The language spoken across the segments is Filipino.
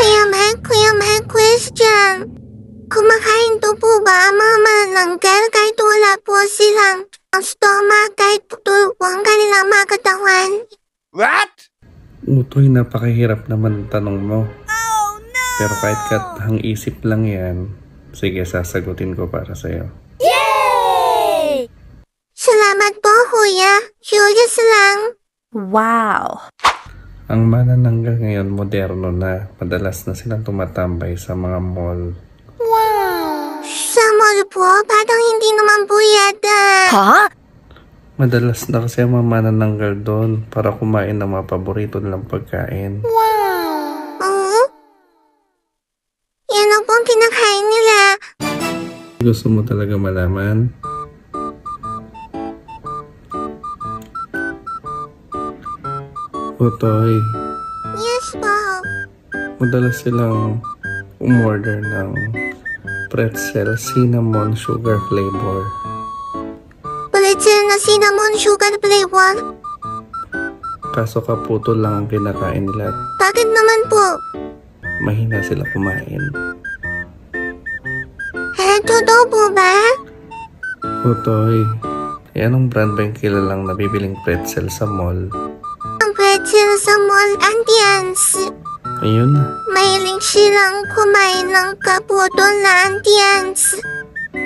Kuya Mike, question. Kumakain to po ba ang mga manananggal kahit wala po silang stomach kahit putol po ang kanilang mga katawan? What? Utoy, napakahirap naman ang tanong mo. Oh no! Pero kahit katang isip lang yan, sige, sasagutin ko para sa'yo. Yay! Salamat po, Kuya. Curious lang. Wow! Ang manananggal ngayon, moderno na. Madalas na silang tumatambay sa mga mall. Sa mall po, parang hindi naman po yata. Huh? Madalas na kasi ang mga manananggal doon para kumain ng mga paborito nilang pagkain. Oo? Yan ang pong kinakain nila. Gusto mo talaga malaman? Utoy, Yes po. madalas silang umorder ng pretzel cinnamon sugar flavor. Pretzel na cinnamon sugar flavor. Kaso kaputo lang ang kinakain nila. Bakit naman po? Mahina sila kumain. Totoo po ba? Utoy, anong brand ba yung kilalang nabibiling pretzel sa mall? Ang pretzel sa mall, Antians. Ayun na. Mahilig silang kumain ng kaputol na Antians.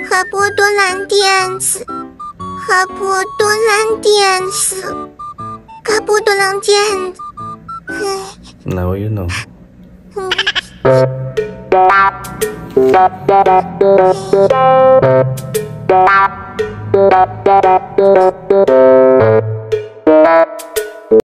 Kaputol Antians. Kaputol Antians. Kaputol Antians. Now you know. Hmm.